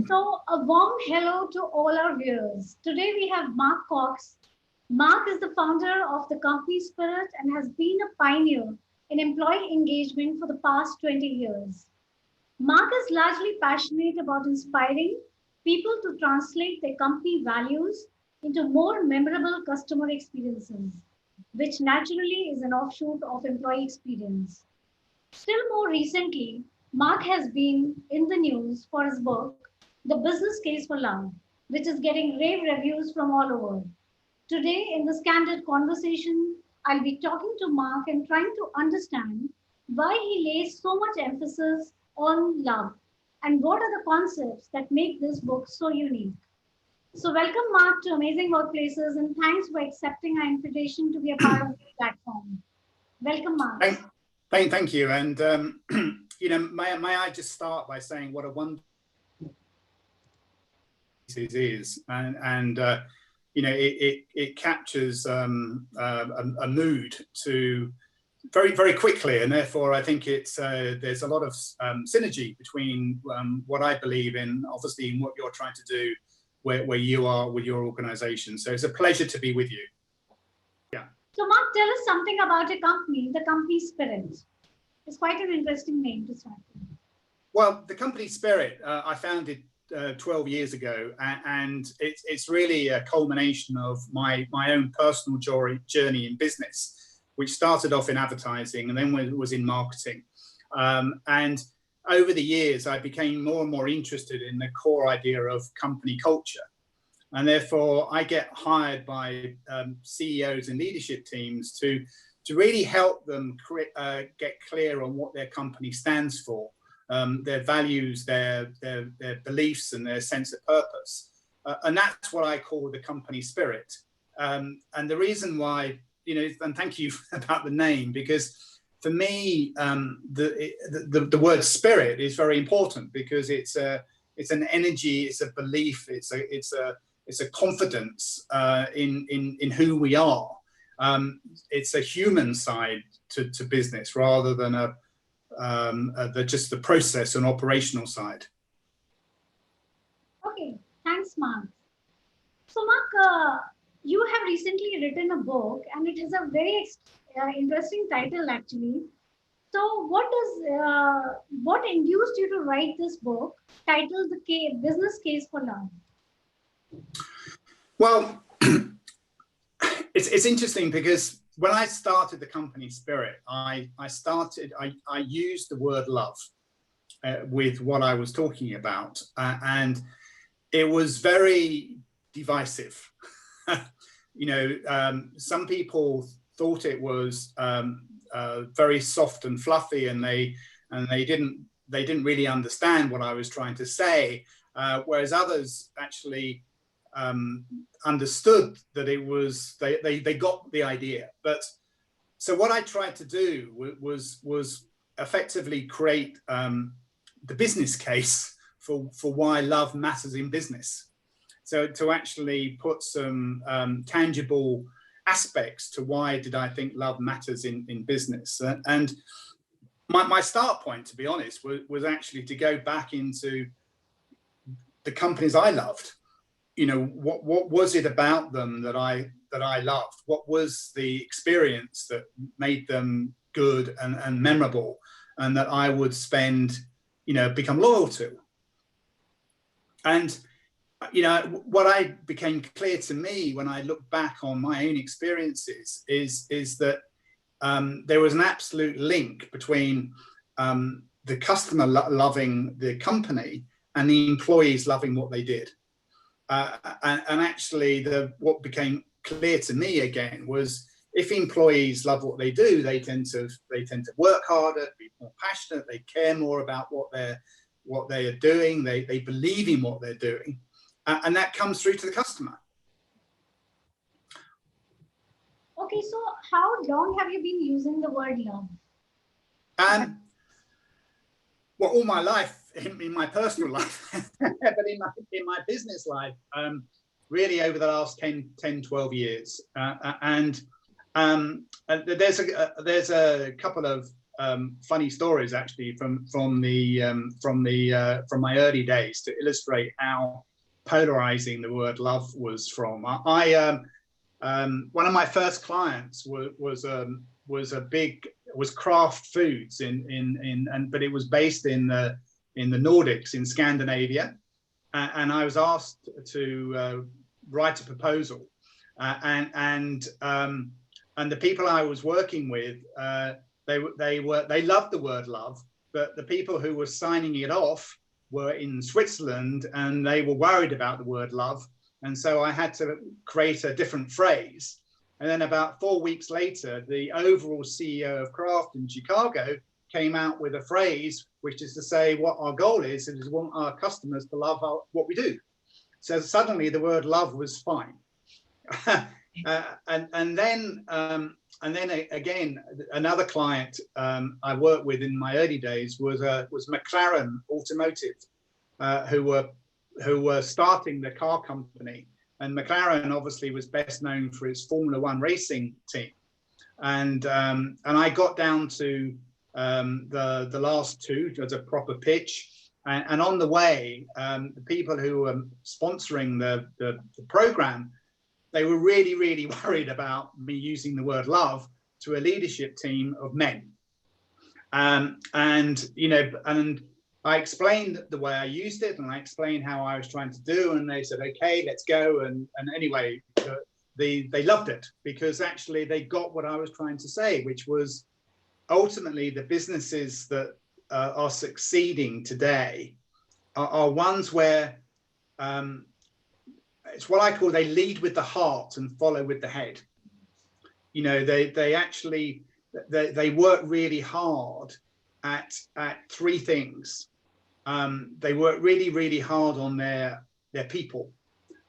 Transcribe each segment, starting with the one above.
So, a warm hello to all our viewers. Today we have Marc Cox. Marc is the founder of the company Spirit and has been a pioneer in employee engagement for the past 20 years. Marc is largely passionate about inspiring people to translate their company values into more memorable customer experiences, which naturally is an offshoot of employee experience. Still more recently, Mark has been in the news for his book, The Business Case for Love, which is getting rave reviews from all over. Today, in this candid conversation, I'll be talking to Mark and trying to understand why he lays so much emphasis on love and what are the concepts that make this book so unique. So, welcome, Mark, to Amazing Workplaces, and thanks for accepting our invitation to be a part of this platform. Welcome, Mark. Thank, thank you. And, may I just start by saying what a wonderful it is. It captures a mood to very quickly. And therefore, I think there's a lot of synergy between what I believe in, obviously, in what you're trying to do, where you are with your organization. So it's a pleasure to be with you. Yeah. So, Mark, tell us something about your company, the company Spirit. It's quite an interesting name to start with. Well, the company Spirit, I founded 12 years ago, and it's really a culmination of my own personal journey in business, which started off in advertising and then was in marketing. And over the years, I became more and more interested in the core idea of company culture. And therefore, I get hired by CEOs and leadership teams to really help them get clear on what their company stands for, their values, their beliefs, and their sense of purpose. And that's what I call the company spirit. And the reason why, and thank you about the name, because for me, the word spirit is very important because it's an energy, it's a belief, it's a confidence in who we are. It's a human side to business rather than just the process and operational side. Okay, thanks, Mark. So, Mark, you have recently written a book, and it has a very interesting title, actually. So, what induced you to write this book titled "The Business Case for Love"? Well, it's interesting because when I started the company Spirit, I used the word love with what I was talking about, and it was very divisive. Some people thought it was very soft and fluffy, and they didn't really understand what I was trying to say, whereas others actually understood that it was they got the idea. But so what I tried to do was effectively create the business case for why love matters in business. So to actually put some tangible aspects to why did I think love matters in business. And my start point, to be honest, was actually to go back into the companies I loved. What was it about them that I loved? What was the experience that made them good and memorable, and that I would become loyal to? And what I became clear to me when I look back on my own experiences is that there was an absolute link between the customer loving the company and the employees loving what they did. And actually, what became clear to me again was if employees love what they do, they tend to work harder, be more passionate, they care more about what they are doing, they believe in what they're doing, and that comes through to the customer. Okay, so how long have you been using the word love? Well, all my life, in my personal life, but in my business life, really over the last 10, 12 years. And there's a couple of funny stories actually from my early days to illustrate how polarizing the word love was from. One of my first clients was Kraft Foods but it was based in the Nordics, in Scandinavia, and I was asked to write a proposal, and the people I was working with, they loved the word love, but the people who were signing it off were in Switzerland, and they were worried about the word love. And so I had to create a different phrase. And then about 4 weeks later, the overall CEO of Kraft in Chicago came out with a phrase, which is to say what our goal is we want our customers to love what we do. So suddenly the word love was fine. And then again, another client I worked with in my early days was McLaren Automotive, who were starting the car company. And McLaren obviously was best known for its Formula One racing team. And I got down to the last two as a proper pitch. And on the way, the people who were sponsoring the program, they were really, really worried about me using the word love to a leadership team of men. And I explained the way I used it, and I explained how I was trying to do, and they said, okay, let's go. And anyway, they loved it, because actually they got what I was trying to say, which was ultimately the businesses that are succeeding today are ones where it's what I call they lead with the heart and follow with the head. They actually work really hard at three things. They work really, really hard on their people.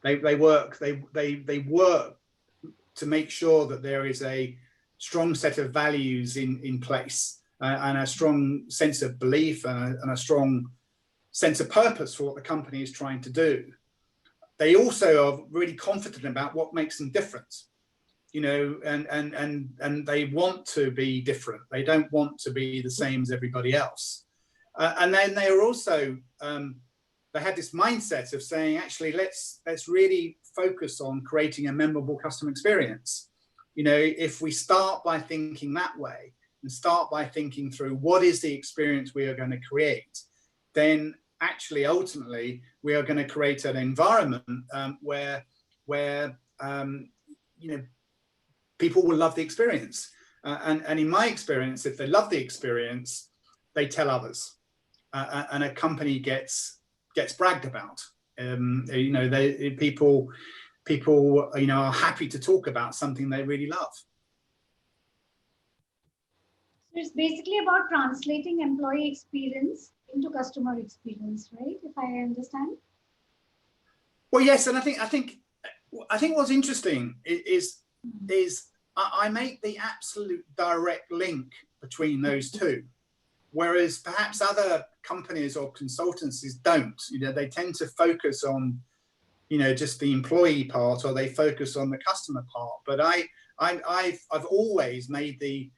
They work to make sure that there is a strong set of values in place, and a strong sense of belief, and a strong sense of purpose for what the company is trying to do. They also are really confident about what makes them different, and they want to be different. They don't want to be the same as everybody else. And then they are also, they had this mindset of saying, actually, let's really focus on creating a memorable customer experience. If we start by thinking that way, and start by thinking through what is the experience we are going to create, then actually, ultimately, we are going to create an environment where people will love the experience. And in my experience, if they love the experience, they tell others, and a company gets bragged about. People are happy to talk about something they really love. So it's basically about translating employee experience into customer experience, right? If I understand. Well, yes, and I think what's interesting is I make the absolute direct link between those two, whereas perhaps other companies or consultancies don't. They tend to focus on just the employee part, or they focus on the customer part. But I've always made the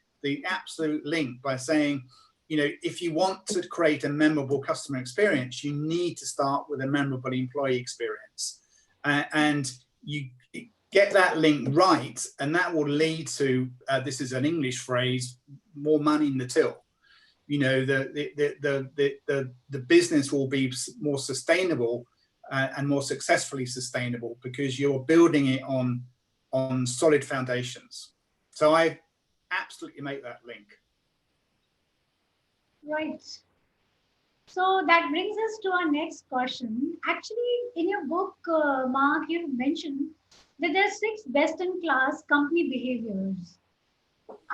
absolute link by saying, if you want to create a memorable customer experience, you need to start with a memorable employee experience, and you get that link right, and that will lead to this is an English phrase, more money in the till. The business will be more sustainable and more successfully sustainable, because you're building it on solid foundations. So I absolutely make that link. Right. So that brings us to our next question. Actually, in your book, Mark, you mentioned that there are 6 best-in-class company behaviors.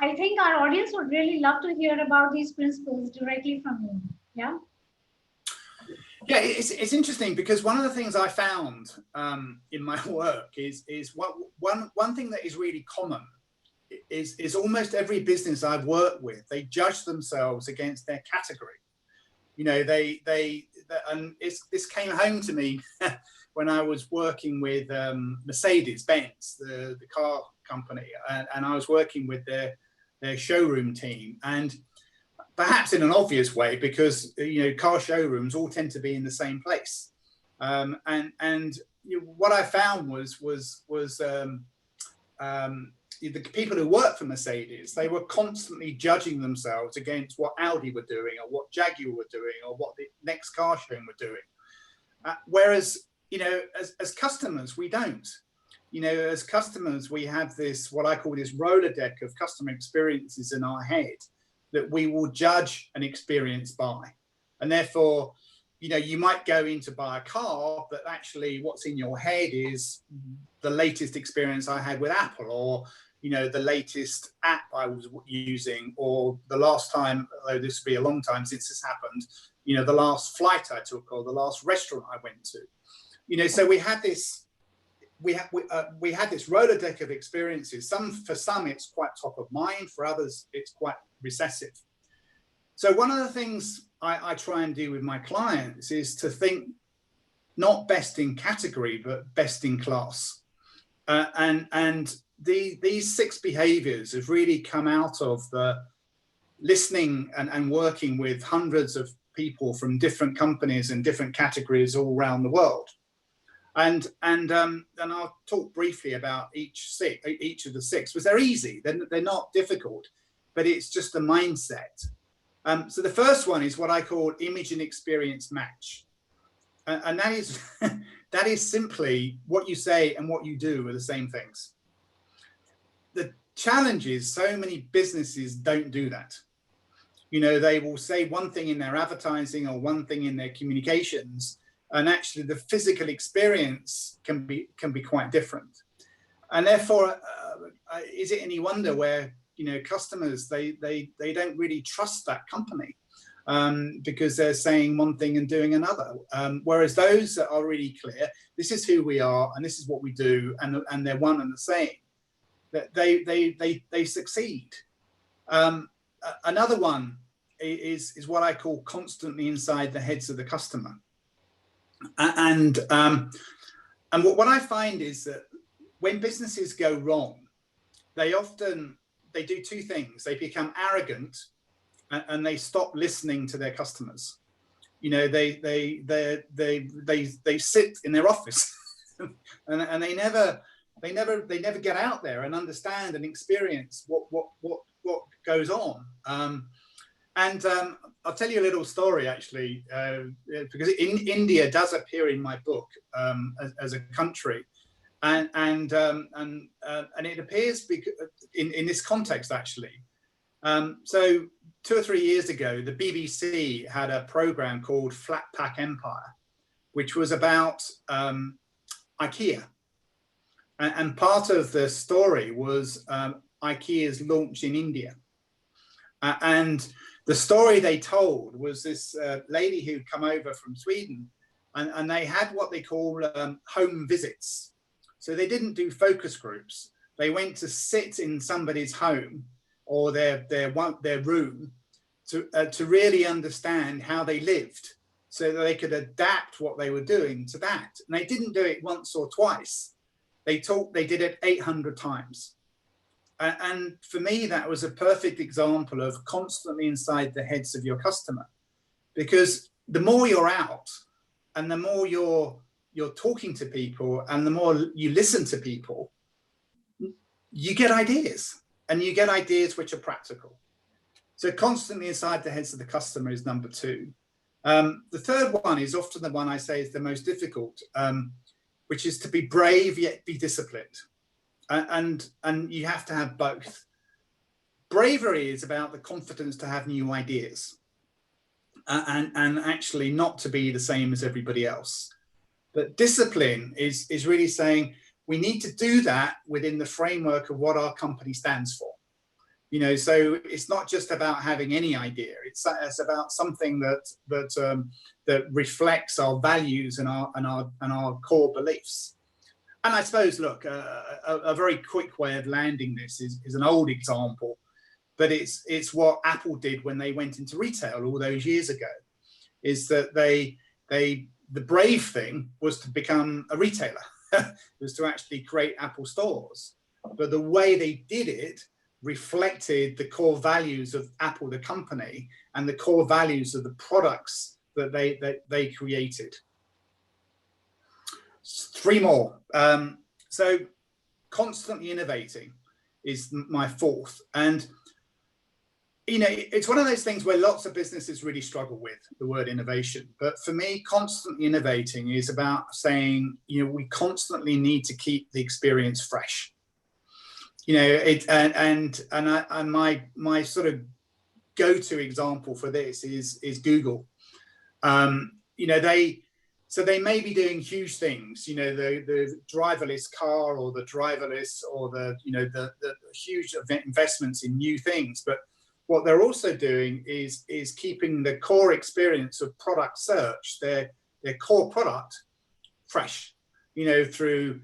I think our audience would really love to hear about these principles directly from you. Yeah. Yeah, it's interesting, because one of the things I found in my work is one thing that is really common is almost every business I've worked with, they judge themselves against their category. This came home to me when I was working with Mercedes-Benz, the car company, and I was working with their showroom team. And perhaps in an obvious way, because car showrooms all tend to be in the same place. And what I found was the people who worked for Mercedes, they were constantly judging themselves against what Audi were doing, or what Jaguar were doing, or what the next car showroom were doing. Whereas, as customers, we don't. As customers, we have this, what I call this Rolodeck of customer experiences in our head that we will judge an experience by. And therefore, you might go in to buy a car, but actually what's in your head is the latest experience I had with Apple, or the latest app I was using, or the last time, although this will be a long time since this happened, the last flight I took, or the last restaurant I went to. So we had this, we had this Rolodeck of experiences. For some it's quite top of mind, for others it's quite recessive. So one of the things I try and do with my clients is to think not best in category, but best in class. And these 6 behaviors have really come out of the listening and working with hundreds of people from different companies and different categories all around the world. And I'll talk briefly about each of the 6, because they're easy. They're not difficult, but it's just a mindset. So the first one is what I call image and experience match. And that is that is simply what you say and what you do are the same things. The challenge is so many businesses don't do that. They will say one thing in their advertising or one thing in their communications, and actually the physical experience can be quite different. And therefore, is it any wonder where customers, they don't really trust that company, because they're saying one thing and doing another. Whereas those that are really clear, this is who we are and this is what we do, and they're one and the same, that they succeed. Another one is what I call constantly inside the heads of the customer. And what I find is that when businesses go wrong, they do 2 things. They become arrogant, and they stop listening to their customers. They sit in their office and they never get out there and understand and experience what goes on. I'll tell you a little story, actually, because India does appear in my book as a country, and it appears in this context, actually. So 2 or 3 years ago, the BBC had a program called Flat Pack Empire, which was about IKEA, and part of the story was IKEA's launch in India, and the story they told was this lady who'd come over from Sweden, and they had what they call home visits. So they didn't do focus groups. They went to sit in somebody's home or their room to really understand how they lived, so that they could adapt what they were doing to that. And they didn't do it once or twice. They did it 800 times. And for me, that was a perfect example of constantly inside the heads of your customer, because the more you're out and the more you're talking to people and the more you listen to people, you get ideas, and you get ideas which are practical. So constantly inside the heads of the customer is number 2. The third one is often the one I say is the most difficult, which is to be brave yet be disciplined. And you have to have both. Bravery is about the confidence to have new ideas, and actually not to be the same as everybody else. But discipline is really saying we need to do that within the framework of what our company stands for. So it's not just about having any idea. It's about something that reflects our values and our core beliefs. And I suppose, look, a very quick way of landing this is an old example, but it's what Apple did when they went into retail all those years ago. Is that the brave thing was to become a retailer, was to actually create Apple stores. But the way they did it reflected the core values of Apple, the company, and the core values of the products that they created. 3 more. So constantly innovating is my 4th. And, you know, it's one of those things where lots of businesses really struggle with the word innovation. But for me, constantly innovating is about saying, you know, we constantly need to keep the experience fresh. You know, my sort of go-to example for this is Google. You know, they may be doing huge things, you know, the driverless car or the driverless or the huge investments in new things. But what they're also doing is keeping the core experience of product search, their core product, fresh, you know, through,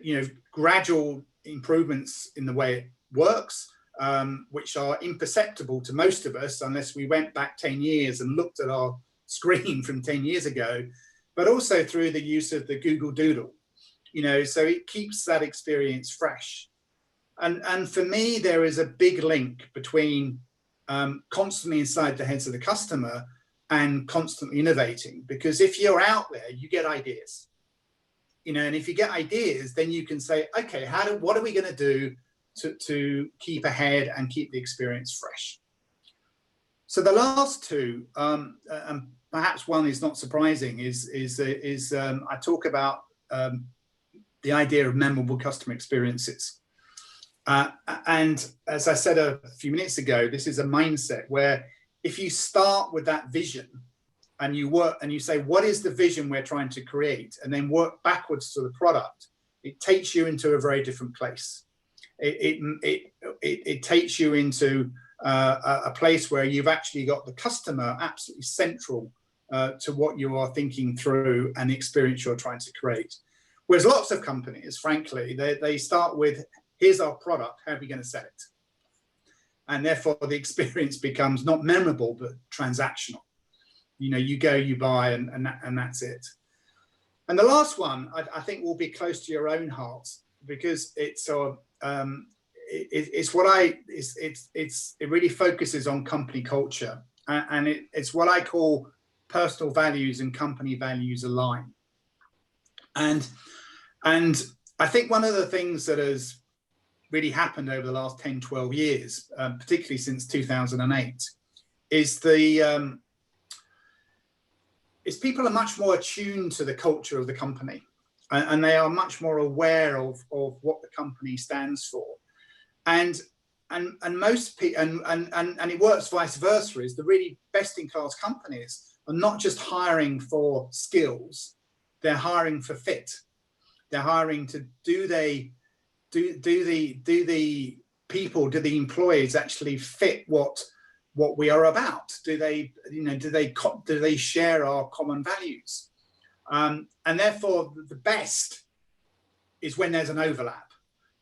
you know, gradual improvements in the way it works, which are imperceptible to most of us unless we went back 10 years and looked at our screen from 10 years ago, but also through the use of the Google Doodle, you know, so it keeps that experience fresh. And for me, there is a big link between constantly inside the heads of the customer and constantly innovating, because if you're out there, you get ideas, you know, and if you get ideas, then you can say, okay, what are we going to do to keep ahead and keep the experience fresh? So the last 2, and perhaps one is not surprising, is I talk about the idea of memorable customer experiences. And as I said a few minutes ago, this is a mindset where if you start with that vision and you work and you say, what is the vision we're trying to create, and then work backwards to the product, it takes you into a very different place. It takes you into a place where you've actually got the customer absolutely central to what you are thinking through and the experience you're trying to create. Whereas lots of companies, frankly, they start with, here's our product, how are we going to sell it? And therefore the experience becomes not memorable, but transactional. You know, you go, you buy, and that's it. And the last one, I think, will be close to your own heart, because it really focuses on company culture, and it's what I call personal values and company values align. And I think one of the things that has really happened over the last 10, 12 years, particularly since 2008, is people are much more attuned to the culture of the company, and they are much more aware of what the company stands for. And most people, and it works vice versa, is the really best-in-class companies are not just hiring for skills, they're hiring for fit. They're hiring to do the employees actually fit what we are about? Do they share our common values? And therefore, the best is when there's an overlap.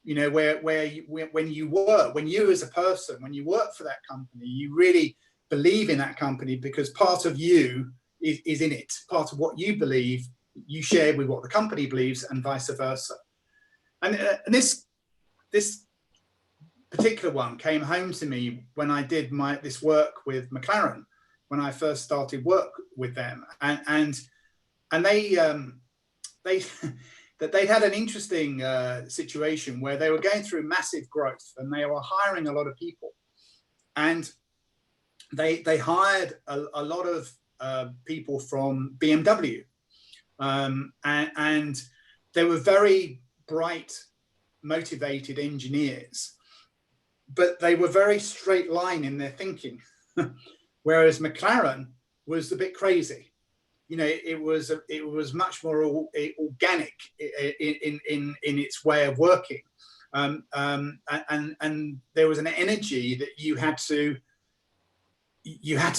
You know, when you as a person, when you work for that company, you really believe in that company because part of you is in it. Part of what you believe, you share with what the company believes, and vice versa. And this particular one came home to me when I did this work with McLaren, when I first started work with them, and they'd had an interesting situation where they were going through massive growth and they were hiring a lot of people, and they hired a lot of people from BMW, and they were very bright, motivated engineers, but they were very straight line in their thinking, whereas McLaren was a bit crazy. You know, it was much more organic in its way of working, and there was an energy that you had to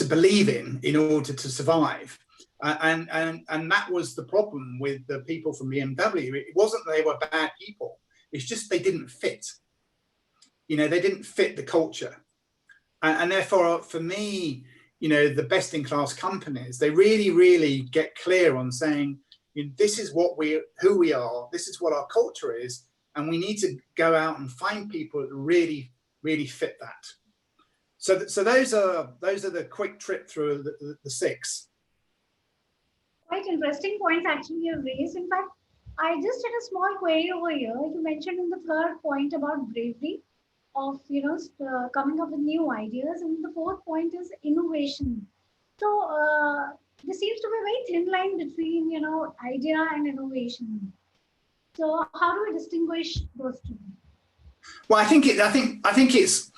believe in order to survive. And that was the problem with the people from BMW. It wasn't that they were bad people. It's just they didn't fit. You know, they didn't fit the culture. And therefore, for me, you know, the best-in-class companies, they really, really get clear on saying, you know, this is who we are, this is what our culture is, and we need to go out and find people that really really fit that. So those are the quick trip through the six. Quite interesting points actually you raised. In fact, I just had a small query over here. You mentioned in the third point about bravery of coming up with new ideas, and the fourth point is innovation. So there seems to be a very thin line between idea and innovation. So how do we distinguish those two? Well, I think it's.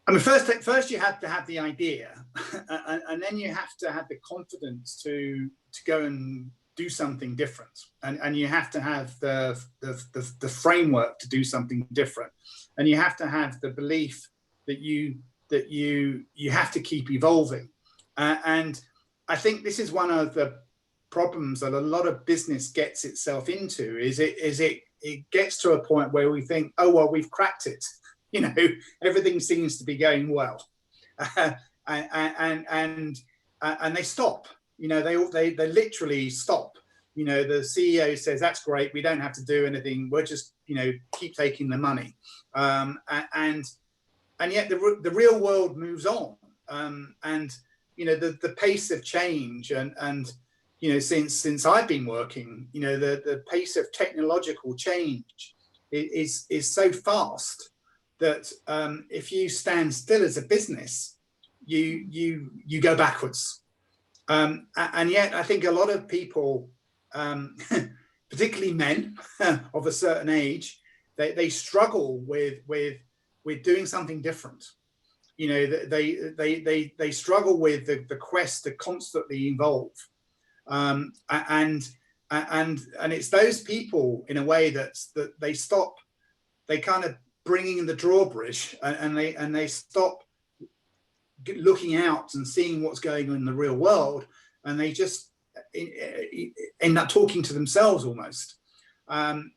I mean, first you have to have the idea, and then you have to have the confidence to go and do something different, and you have to have the framework to do something different, and you have to have the belief that you have to keep evolving, and I think this is one of the problems that a lot of business gets itself into. Is it gets to a point where we think, oh well, we've cracked it. Everything seems to be going well, and they stop. They literally stop. The CEO says, that's great, we don't have to do anything, we'll just keep taking the money, and yet the real world moves on, and the pace of change, and since I've been working, the pace of technological change is so fast that if you stand still as a business, you go backwards. And yet I think a lot of people, particularly men of a certain age, they struggle with doing something different. They struggle with the quest to constantly evolve. And it's those people, in a way, that they stop, they kind of bringing the drawbridge, and they stop looking out and seeing what's going on in the real world, and they just end up talking to themselves almost, and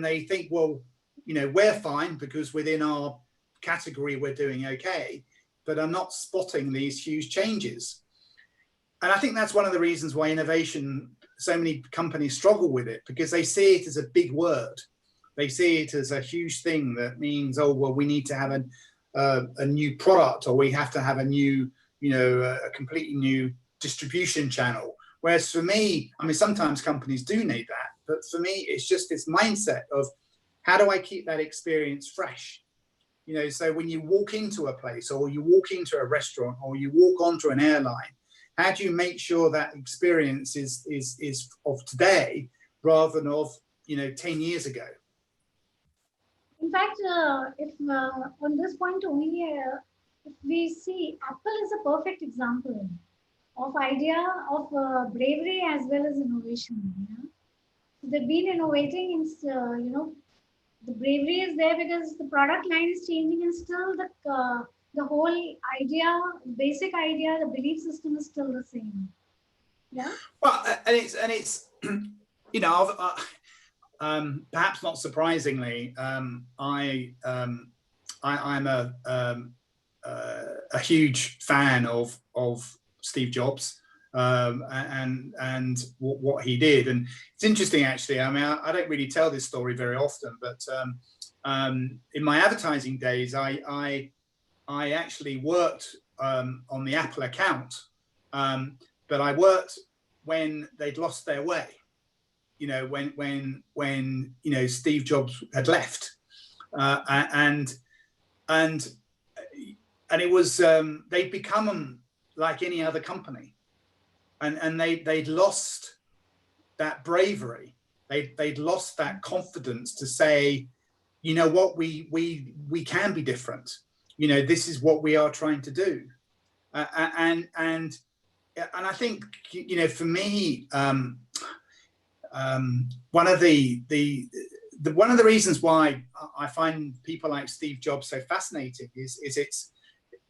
they think, well, we're fine because within our category we're doing okay, but are not spotting these huge changes. And I think that's one of the reasons why innovation, so many companies struggle with it, because they see it as a big word. They see it as a huge thing that means, oh, well, we need to have a new product, or we have to have a new, a completely new distribution channel. Whereas for me, I mean, sometimes companies do need that, but for me, it's just this mindset of, how do I keep that experience fresh? So when you walk into a place, or you walk into a restaurant, or you walk onto an airline, how do you make sure that experience is of today rather than of 10 years ago? In fact, if on this point only, if we see, Apple is a perfect example of idea of bravery as well as innovation. They've been innovating, and the bravery is there because the product line is changing, and still the whole idea, basic idea, the belief system is still the same. Yeah. Well, and it's perhaps not surprisingly, I'm a huge fan of Steve Jobs, and what he did. And it's interesting, actually. I mean, I don't really tell this story very often, but in my advertising days, I actually worked on the Apple account, but I worked when they'd lost their way. When Steve Jobs had left, and it was they'd become like any other company, and they'd lost that bravery, they'd lost that confidence to say, what, we can be different. This is what we are trying to do, and I think for me. One of the reasons why I find people like Steve Jobs so fascinating is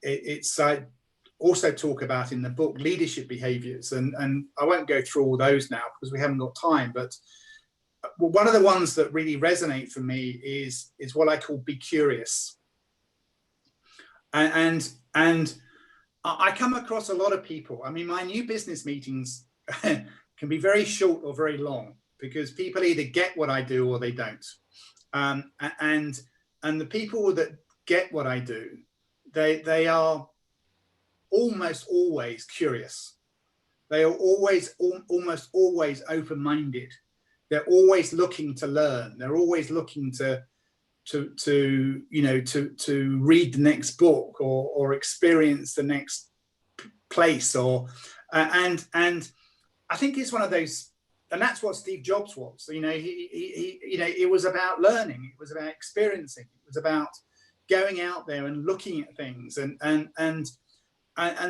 it's I also talk about in the book leadership behaviors, and I won't go through all those now because we haven't got time, but one of the ones that really resonate for me is what I call be curious, and I come across a lot of people. I mean, my new business meetings can be very short or very long, because people either get what I do or they don't. And the people that get what I do, they are almost always curious. They are almost always open-minded. They're always looking to learn. They're always looking to read the next book or experience the next place, and I think it's one of those, and that's what Steve Jobs was. It was about learning. It was about experiencing. It was about going out there and looking at things, and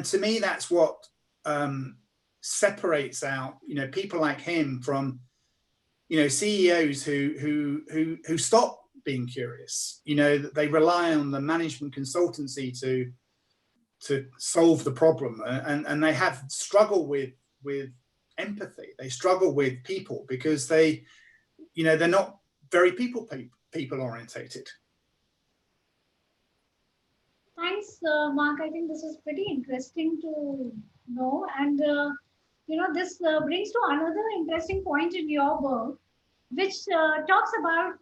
to me, that's what separates out people like him from CEOs who stop being curious. They rely on the management consultancy to solve the problem, and they have struggle with empathy. They struggle with people because they're not very people orientated. Thanks, Mark. I think this is pretty interesting to know. And, this brings to another interesting point in your work, which talks about,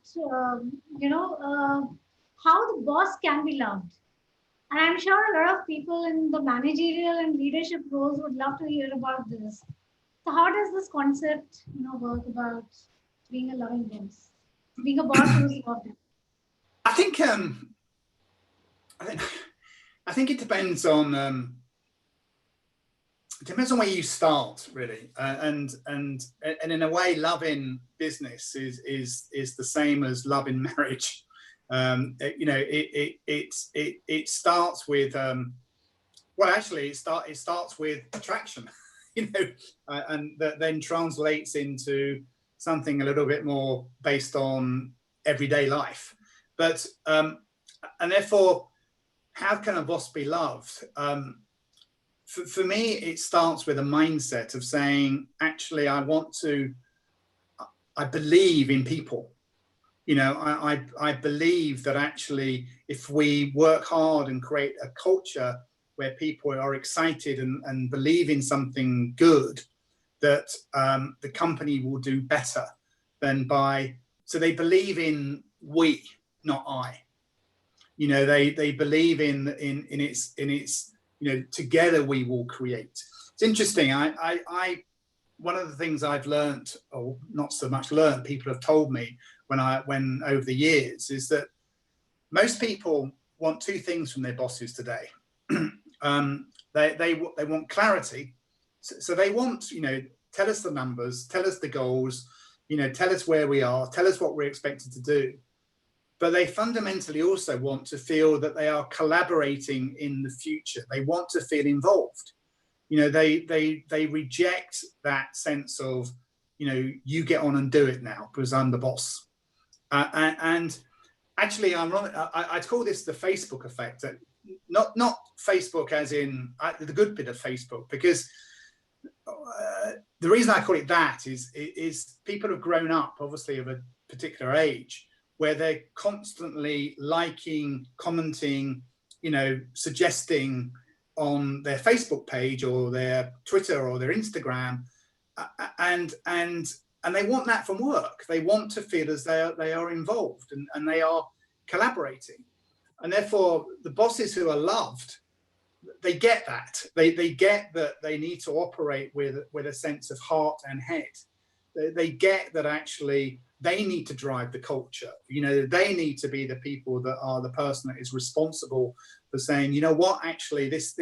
how the boss can be loved. And I'm sure a lot of people in the managerial and leadership roles would love to hear about this. So how does this concept, work about being a loving boss, being a boss who is loved? I think I think it depends on where you start, really, and in a way, love in business is the same as love in marriage. It starts with it starts with attraction, and that then translates into something a little bit more based on everyday life. But and therefore, how can a boss be loved? For me, it starts with a mindset of saying, actually, I believe in people. I believe that actually, if we work hard and create a culture where people are excited and believe in something good, that the company will do better so they believe in we, not I. They believe in its together we will create. It's interesting. I one of the things I've learned, or not so much learned, people have told me when over the years, is that most people want two things from their bosses today. They want clarity, so they want tell us the numbers, tell us the goals, tell us where we are, tell us what we're expected to do. But they fundamentally also want to feel that they are collaborating in the future. They want to feel involved. They reject that sense of, you get on and do it now because I'm the boss. And actually, I'd call this the Facebook effect. Not Facebook as in the good bit of Facebook, because the reason I call it that is people have grown up, obviously, of a particular age, where they're constantly liking, commenting, suggesting on their Facebook page or their Twitter or their Instagram, and they want that from work. They want to feel as they are involved and they are collaborating, and therefore the bosses who are loved, they get that. They get that they need to operate with a sense of heart and head. They get that actually they need to drive the culture. They need to be the people that are the person that is responsible for saying, what, actually, this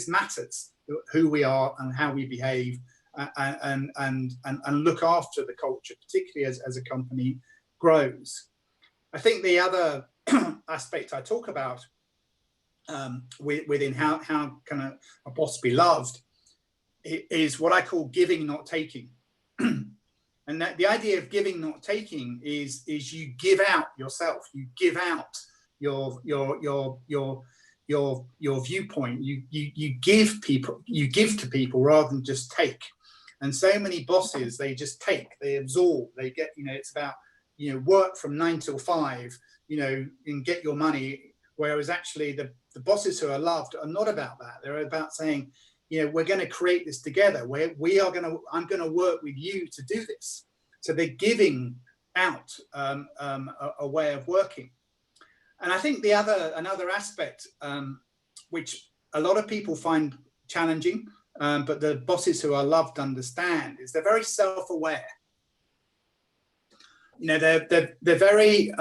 matters, who we are and how we behave, and look after the culture, particularly as a company grows. I think the other aspect I talk about within how can a boss be loved is what I call giving, not taking. And that the idea of giving, not taking, is you give out yourself, you give out your viewpoint, you give to people rather than just take. And so many bosses, they just take, they absorb, they get, it's about, work from 9 till 5, and get your money. Whereas actually the bosses who are loved are not about that. They're about saying, we're going to create this together. I'm going to work with you to do this. So they're giving out a way of working. And I think another aspect, which a lot of people find challenging, but the bosses who are loved understand, is they're very self-aware. They're very,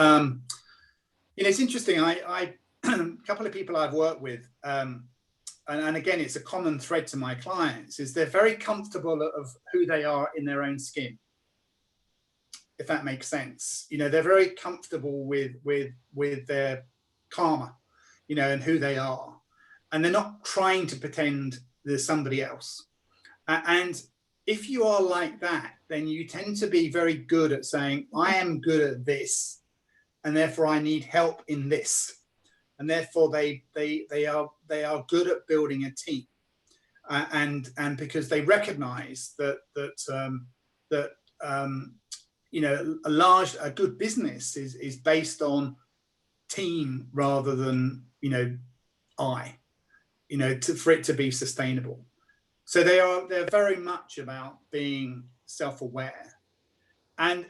it's interesting. I a couple of people I've worked with, and again, it's a common thread to my clients, is they're very comfortable of who they are in their own skin, if that makes sense. They're very comfortable with their karma, and who they are, and they're not trying to pretend there's somebody else. And if you are like that, then you tend to be very good at saying, I am good at this, and therefore I need help in this. And therefore they are good at building a team, and because they recognise that a good business is based on team rather than for it to be sustainable. So they're very much about being self-aware, and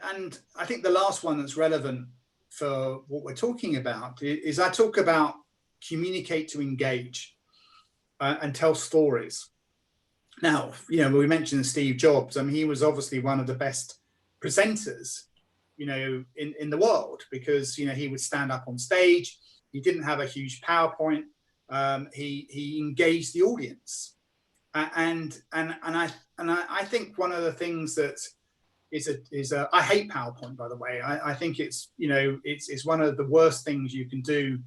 I think the last one that's relevant for what we're talking about is I talk about communicate to engage, and tell stories. Now, we mentioned Steve Jobs. I mean, he was obviously one of the best presenters, in the world, because, he would stand up on stage. He didn't have a huge PowerPoint. He engaged the audience. And I think one of the things that I hate PowerPoint, by the way. I think it's one of the worst things you can do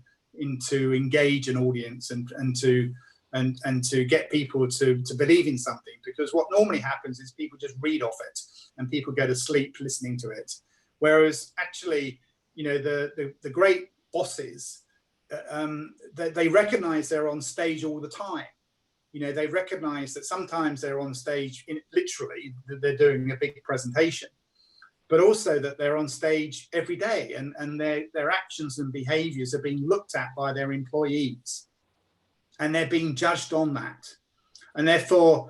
to engage an audience and to get people to believe in something, because what normally happens is people just read off it and people go to sleep listening to it. Whereas actually, the great bosses, they recognize they're on stage all the time. They recognize that sometimes they're on stage, literally, they're doing a big presentation, but also that they're on stage every day, and their actions and behaviors are being looked at by their employees, and they're being judged on that. And therefore,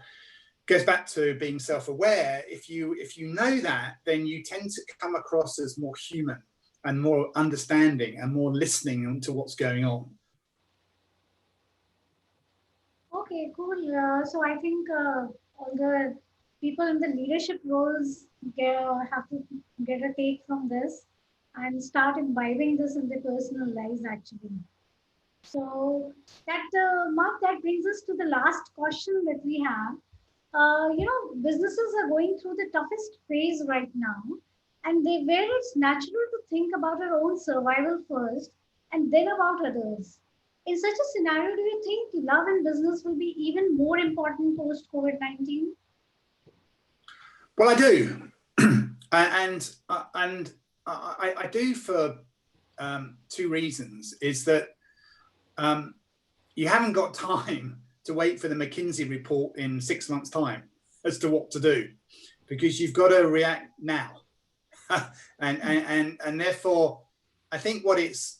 goes back to being self-aware. If you know that, then you tend to come across as more human and more understanding and more listening to what's going on. Okay, cool. So I think all the people in the leadership roles have to get a take from this and start imbibing this in their personal lives, actually. So that, Mark, that brings us to the last question that we have. Businesses are going through the toughest phase right now, and where it's natural to think about our own survival first and then about others. In such a scenario, do you think love and business will be even more important post COVID-19? Well, I do, and I do for two reasons. Is that you haven't got time to wait for the McKinsey report in 6 months' time as to what to do, because you've got to react now, and therefore, I think what it's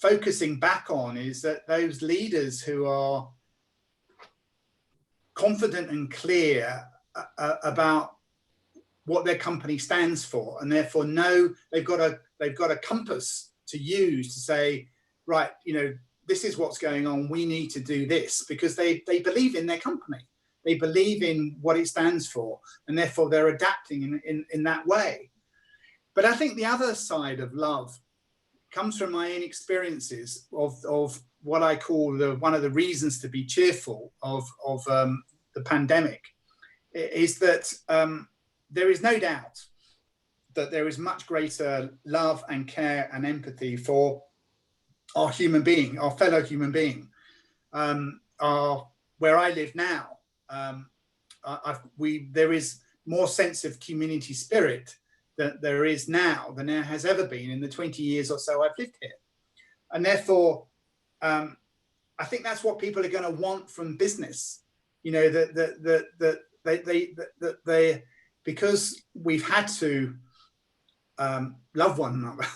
focusing back on is that those leaders who are confident and clear about what their company stands for, and therefore know they've got a compass to use to say, right, this is what's going on. We need to do this, because they believe in their company. They believe in what it stands for, and therefore they're adapting in that way. But I think the other side of love comes from my own experiences of what I call one of the reasons to be cheerful of the pandemic, is that there is no doubt that there is much greater love and care and empathy for our human being, our fellow human being. Where I live now, there is more sense of community spirit that there is now than there has ever been in the 20 years or so I've lived here. And therefore, I think that's what people are going to want from business. That they because we've had to love one another,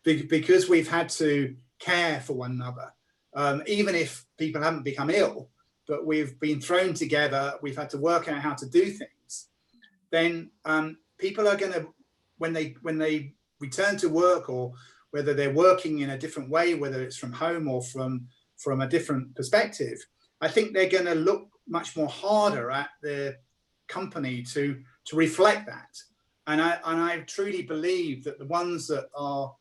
because we've had to care for one another, even if people haven't become ill, but we've been thrown together, we've had to work out how to do things, then people are going to, when they return to work or whether they're working in a different way, whether it's from home or from a different perspective, I think they're going to look much more harder at their company to reflect that. And I truly believe that the ones that are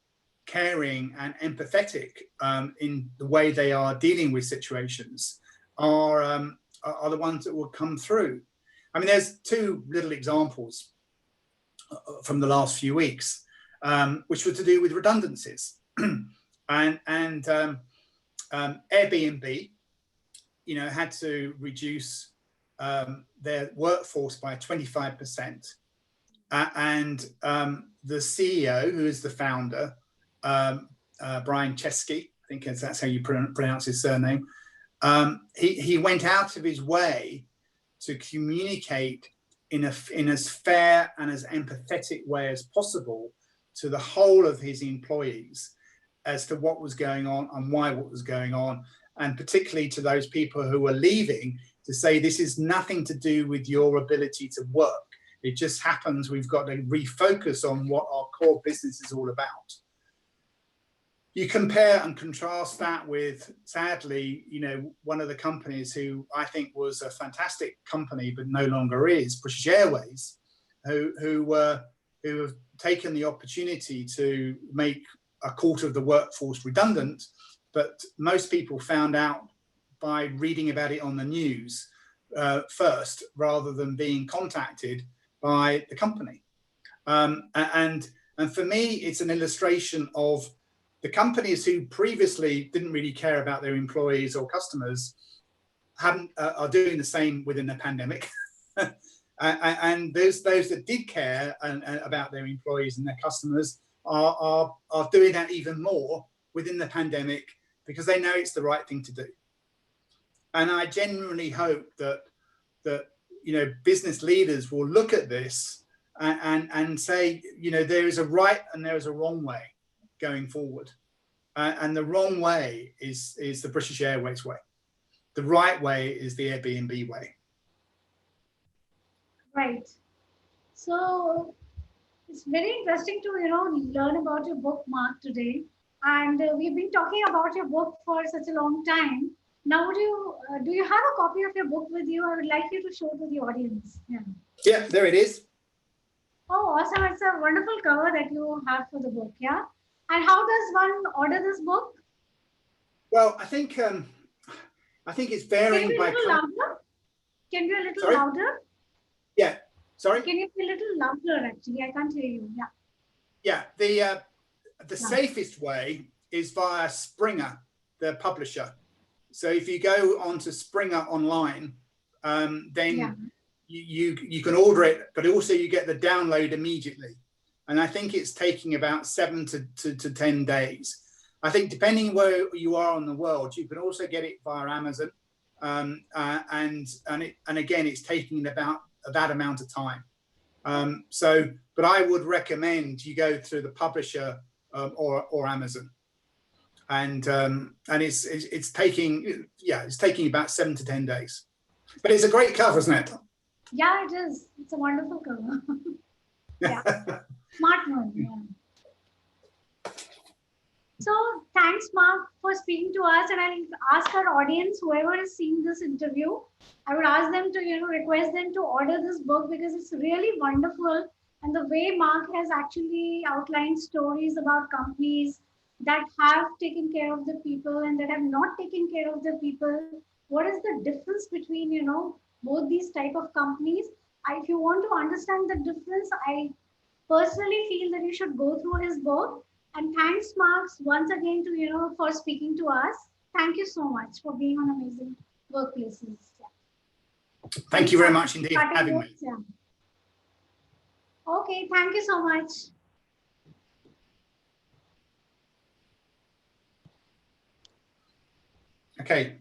caring and empathetic in the way they are dealing with situations are the ones that will come through. I mean, there's two little examples from the last few weeks, which were to do with redundancies. and Airbnb, had to reduce their workforce by 25%. And the CEO, who is the founder, Brian Chesky, I think that's how you pronounce his surname, he went out of his way to communicate in as fair and as empathetic way as possible to the whole of his employees as to what was going on and why what was going on, and particularly to those people who were leaving, to say this is nothing to do with your ability to work. It just happens we've got to refocus on what our core business is all about. You compare and contrast that with, sadly, one of the companies who I think was a fantastic company but no longer is, British Airways, who have taken the opportunity to make a quarter of the workforce redundant, but most people found out by reading about it on the news first, rather than being contacted by the company. And for me, it's an illustration of the companies who previously didn't really care about their employees or customers are doing the same within the pandemic. And those that did care about their employees and their customers are doing that even more within the pandemic, because they know it's the right thing to do. And I genuinely hope that business leaders will look at this and say, there is a right and there is a wrong way going forward. And the wrong way is the British Airways way. The right way is the Airbnb way. Right. So it's very interesting to, learn about your book, Mark, today. And we've been talking about your book for such a long time. Now, do you have a copy of your book with you? I would like you to show to the audience. Yeah, there it is. Oh, awesome. It's a wonderful cover that you have for the book, yeah? And how does one order this book? Well, I think it's varying by... Can you be a little louder? Can you be a little Sorry? louder? Yeah, sorry? Can you be a little louder, actually? I can't hear you, yeah. Yeah, the safest way is via Springer, the publisher. So if you go onto Springer online, then you can order it, but also you get the download immediately. And I think it's taking about 7 to 10 days. I think depending where you are in the world, you can also get it via Amazon. And again, it's taking about that amount of time. But I would recommend you go through the publisher or Amazon. And it's taking about 7 to 10 days. But it's a great cover, isn't it? Yeah, it is. It's a wonderful cover. Yeah. Smart one, yeah. So thanks, Mark, for speaking to us. And I'll ask our audience, whoever is seeing this interview, I would ask them to, request them to order this book, because it's really wonderful. And the way Mark has actually outlined stories about companies that have taken care of the people and that have not taken care of the people. What is the difference between, both these type of companies? If you want to understand the difference, I personally feel that you should go through his book. And thanks, Mark, once again to, for speaking to us. Thank you so much for being on Amazing Workplaces. Yeah. Thank you very much indeed for having me. Yeah. Okay, thank you so much. Okay.